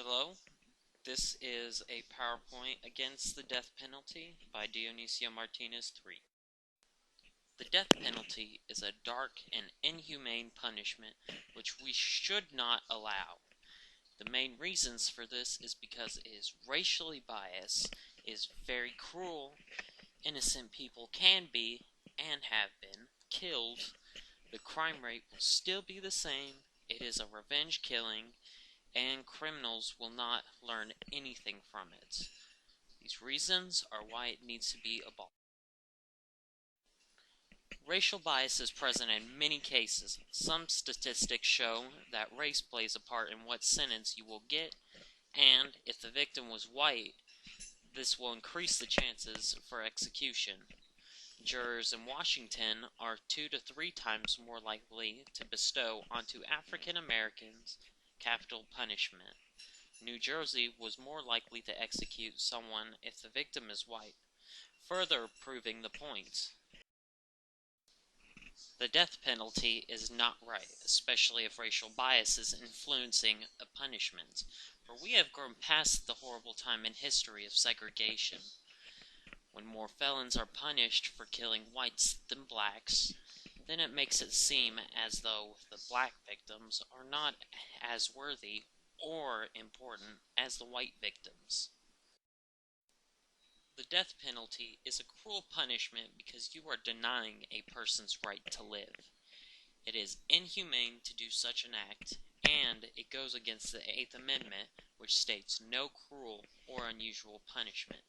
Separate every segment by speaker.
Speaker 1: Hello, this is a PowerPoint against the death penalty by Dionisio Martinez 3. The death penalty is a dark and inhumane punishment which we should not allow. The main reasons for this is because it is racially biased, is very cruel, innocent people can be and have been killed, the crime rate will still be the same, it is a revenge killing, and criminals will not learn anything from it. These reasons are why it needs to be abolished. Racial bias is present in many cases. Some statistics show that race plays a part in what sentence you will get, and if the victim was white, this will increase the chances for execution. Jurors in Washington are 2 to 3 times more likely to bestow onto African Americans capital punishment. New Jersey was more likely to execute someone if the victim is white, further proving the point. The death penalty is not right, especially if racial bias is influencing a punishment, for we have grown past the horrible time in history of segregation. When more felons are punished for killing whites than blacks, then it makes it seem as though the black victims are not as worthy or important as the white victims. The death penalty is a cruel punishment because you are denying a person's right to live. It is inhumane to do such an act, and it goes against the Eighth Amendment, which states no cruel or unusual punishment,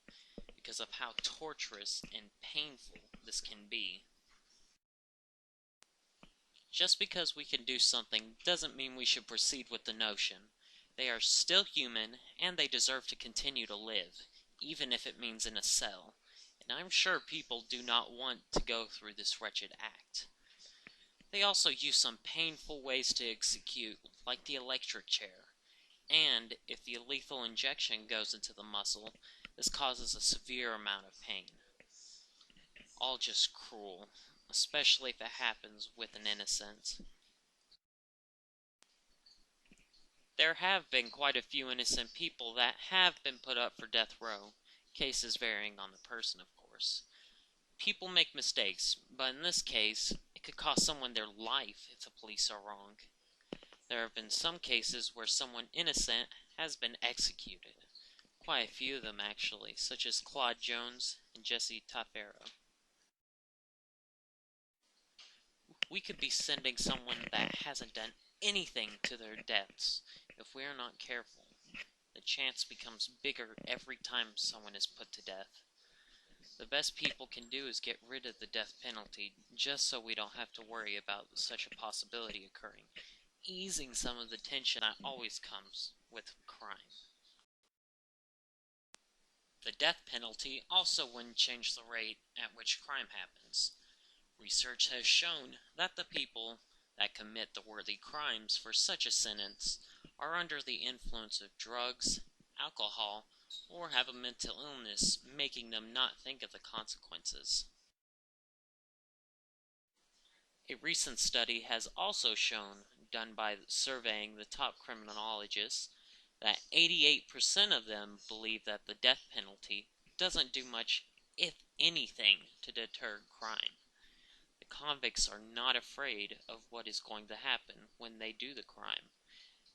Speaker 1: because of how torturous and painful this can be. Just because we can do something doesn't mean we should proceed with the notion. They are still human, and they deserve to continue to live, even if it means in a cell, and I'm sure people do not want to go through this wretched act. They also use some painful ways to execute, like the electric chair, and if the lethal injection goes into the muscle, this causes a severe amount of pain. All just cruel, especially if it happens with an innocent. There have been quite a few innocent people that have been put up for death row, cases varying on the person, of course. People make mistakes, but in this case, it could cost someone their life if the police are wrong. There have been some cases where someone innocent has been executed. Quite a few of them, actually, such as Claude Jones and Jesse Tafero. We could be sending someone that hasn't done anything to their deaths if we are not careful. The chance becomes bigger every time someone is put to death. The best people can do is get rid of the death penalty just so we don't have to worry about such a possibility occurring, easing some of the tension that always comes with crime. The death penalty also wouldn't change the rate at which crime happens. Research has shown that the people that commit the worthy crimes for such a sentence are under the influence of drugs, alcohol, or have a mental illness making them not think of the consequences. A recent study has also shown, done by surveying the top criminologists, that 88% of them believe that the death penalty doesn't do much, if anything, to deter crime. The convicts are not afraid of what is going to happen when they do the crime,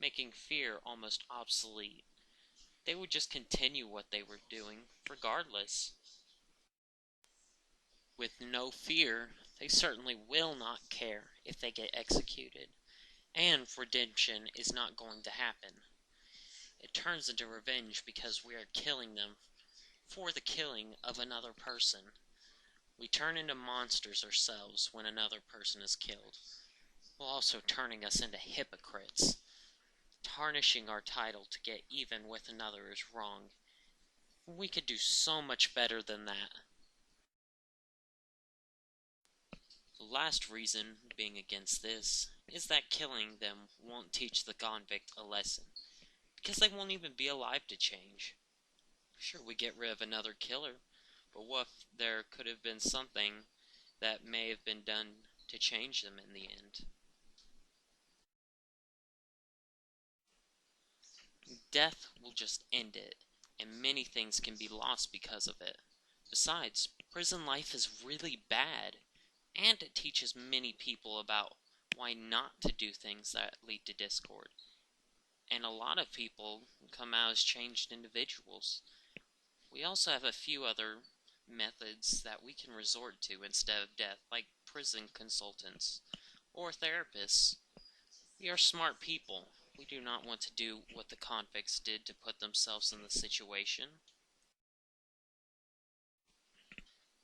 Speaker 1: making fear almost obsolete. They would just continue what they were doing, regardless. With no fear, they certainly will not care if they get executed, and redemption is not going to happen. It turns into revenge because we are killing them for the killing of another person. We turn into monsters ourselves when another person is killed, while also turning us into hypocrites. Tarnishing our title to get even with another is wrong. We could do so much better than that. The last reason being against this is that killing them won't teach the convict a lesson, because they won't even be alive to change. Sure, we get rid of another killer, but what if there could have been something that may have been done to change them in the end? Death will just end it, and many things can be lost because of it. Besides, prison life is really bad, and it teaches many people about why not to do things that lead to discord. And a lot of people come out as changed individuals. We also have a few other methods that we can resort to instead of death, like prison consultants or therapists. We are smart people. We do not want to do what the convicts did to put themselves in the situation.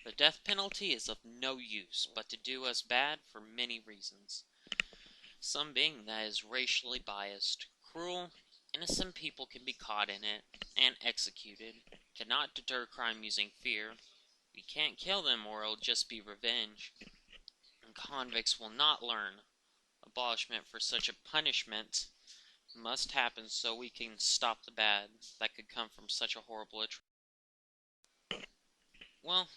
Speaker 1: The death penalty is of no use but to do us bad for many reasons. Some being that it is racially biased, cruel, innocent people can be caught in it and executed, cannot deter crime using fear. We can't kill them or it'll just be revenge. And convicts will not learn. Abolishment for such a punishment must happen so we can stop the bad that could come from such a horrible atrocity. Well,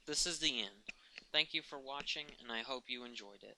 Speaker 1: this is the end. Thank you for watching, and I hope you enjoyed it.